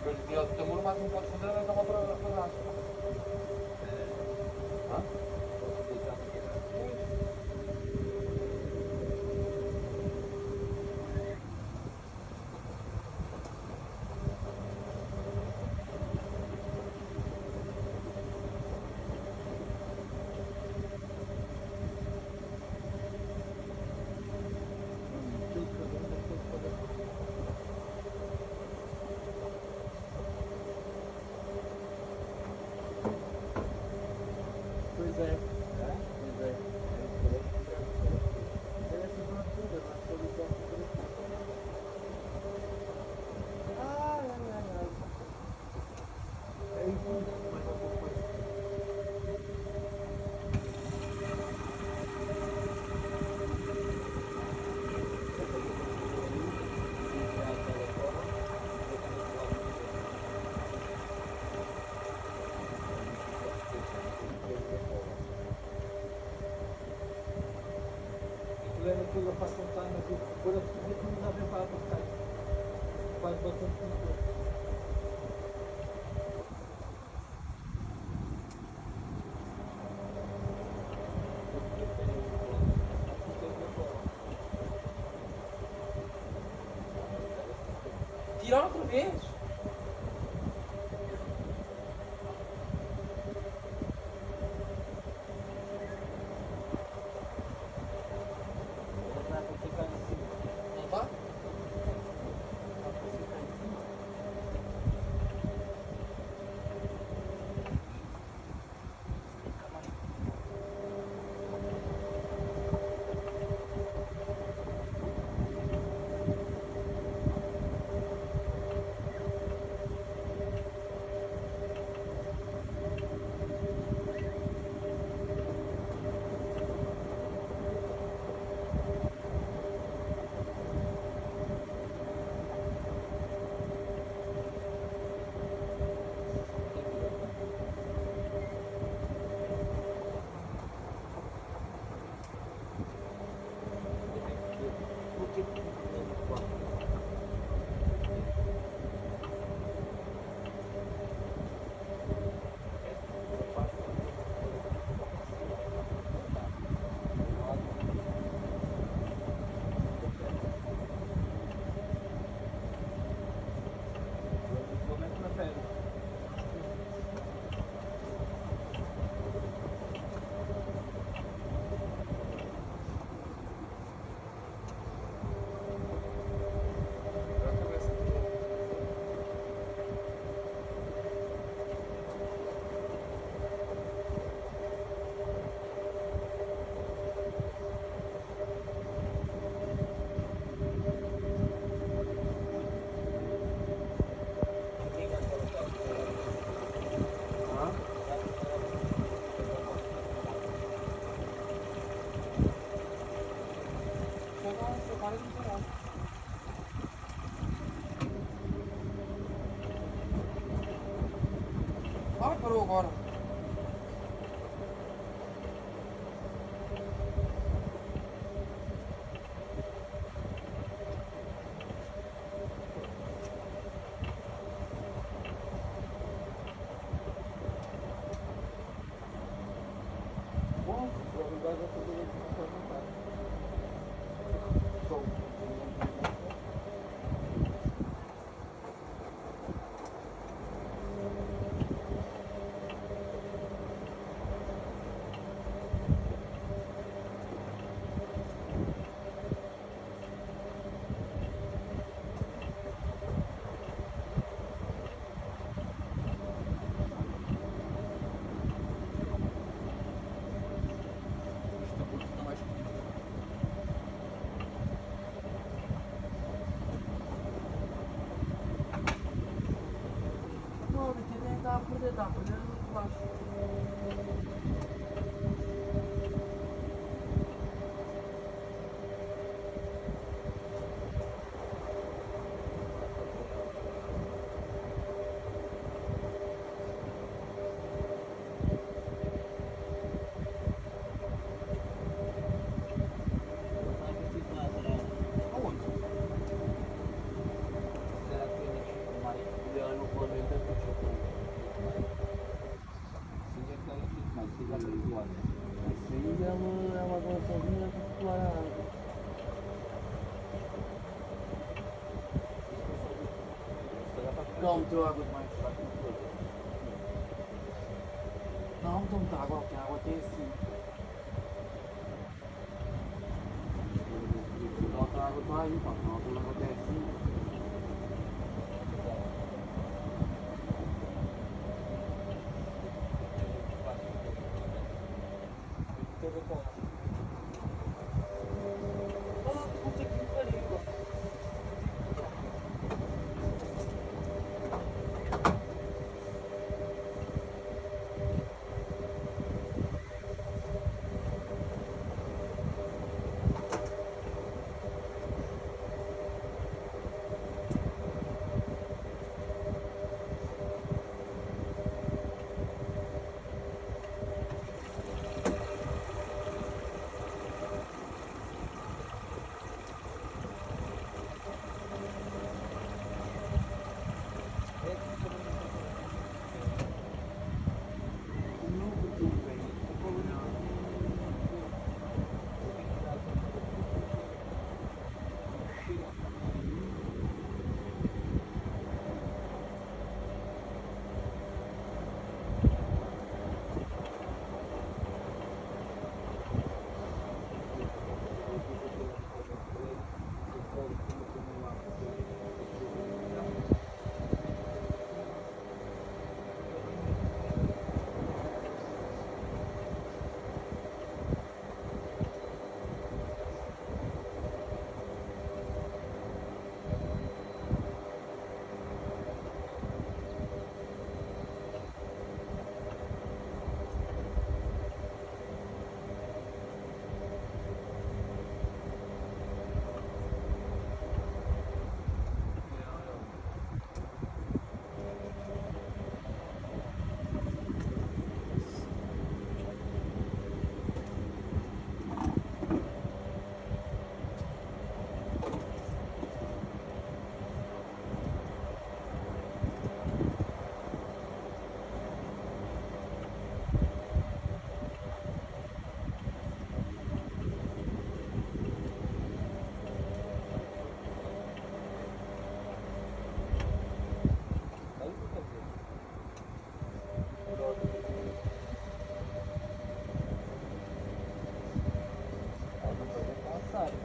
Ele tem muro, mas não pode fazer essa volta para trás. Hã? Pois é. Pois é. Essa é uma tudo, uma solução interessante. Ai, ai, ai, ai. É isso, mas alguma coisa. Lembra que eu faço contar, mas agora eu não dá bem para apostar. Faz bastante tempo. Tirar outra vez? Não tá? Para de tirar. Ah, parou agora. Bom, para verdade eu poderia perguntar. Show. Não, tem que dar por dedar, primeiro eu acho. Aonde? Será que o mais Juliano Não, meteu água demais. Não, meteu muita água, porque a água tem assim. A outra água está aí, pá. A outra água tem assim. Teve como? Ah, puta que pariu. Aí o que quer dizer? Aí depois é cansado.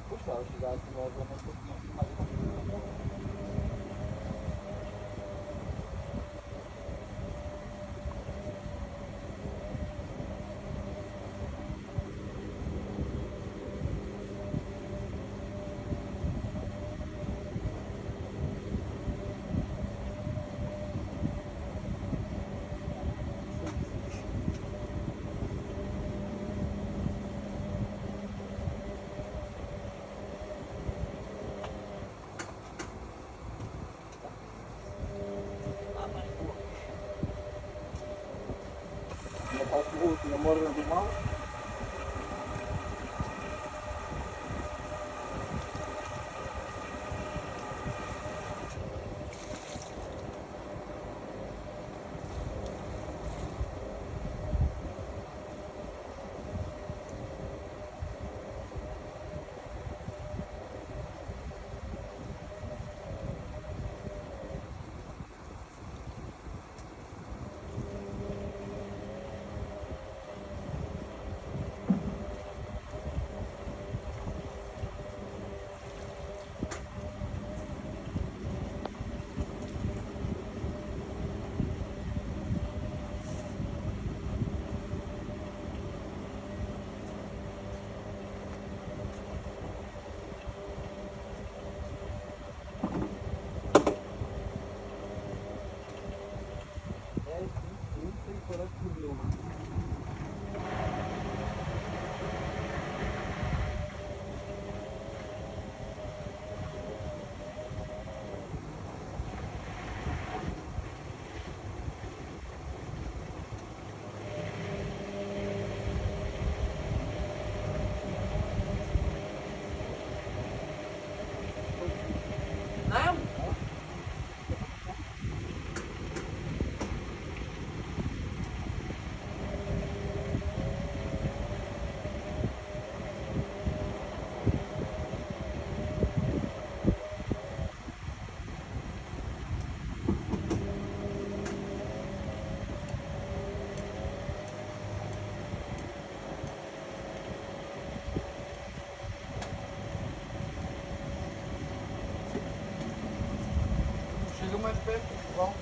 Puxa, eu chegasse logo, eu não conseguia fazer. Eu faço o outro, namoro do mal. por aqui mesmo. Não? Chega mais perto, igual.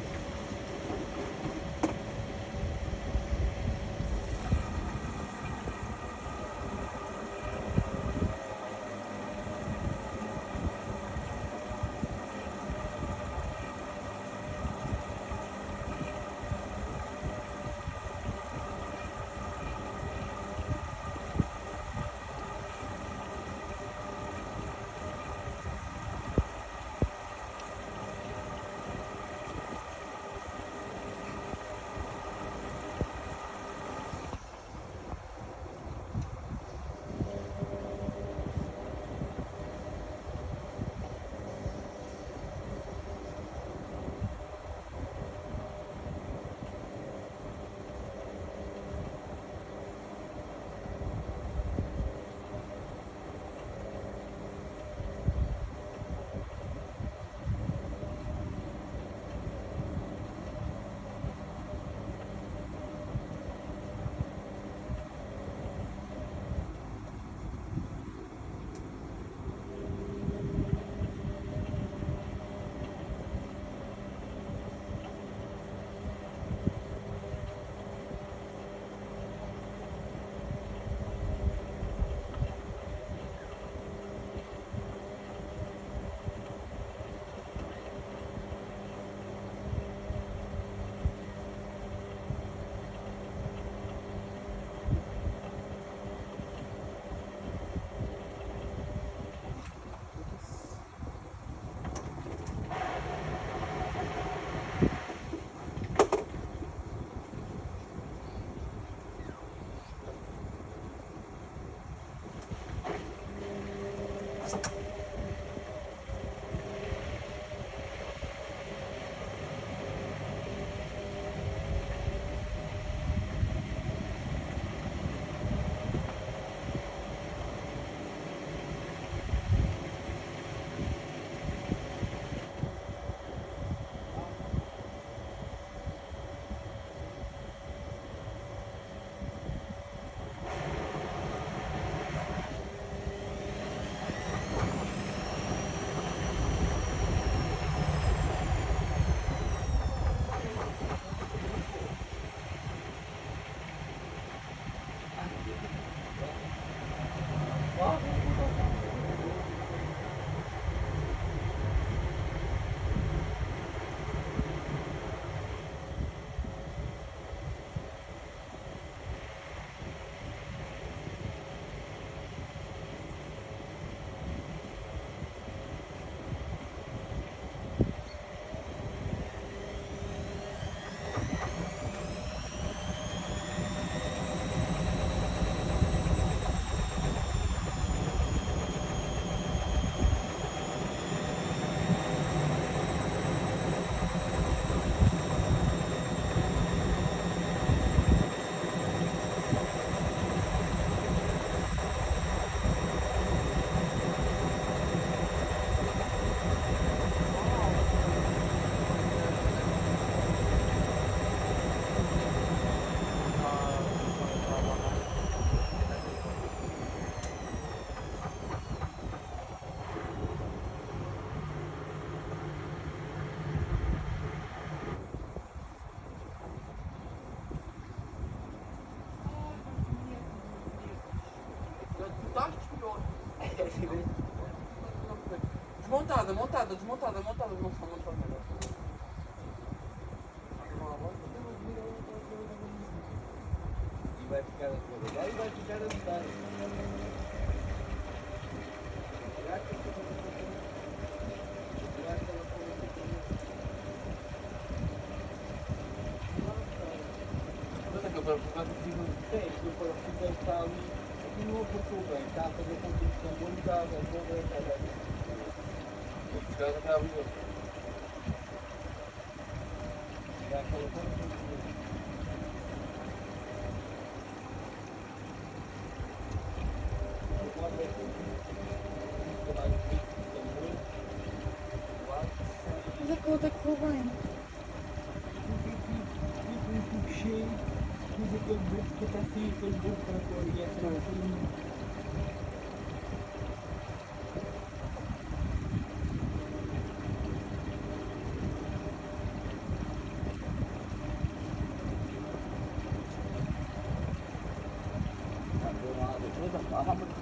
Desmontada, montada, desmontada, montada, montada, montada. vai ficar na tua lugar e vai ficar andando. Será que eu vou Quanto é que eu vou ficar contigo? tem, se o parafuso está ali, aqui não apertou bem, está a fazer contribuição bonita, vou ver, está bem. Os caras até abriu. Dá aquela coisa. Mas é que eu até que vou bem. Cheio, fiz aquele burro que está assim, aquele burro para pôr e é assim. Depois a barra,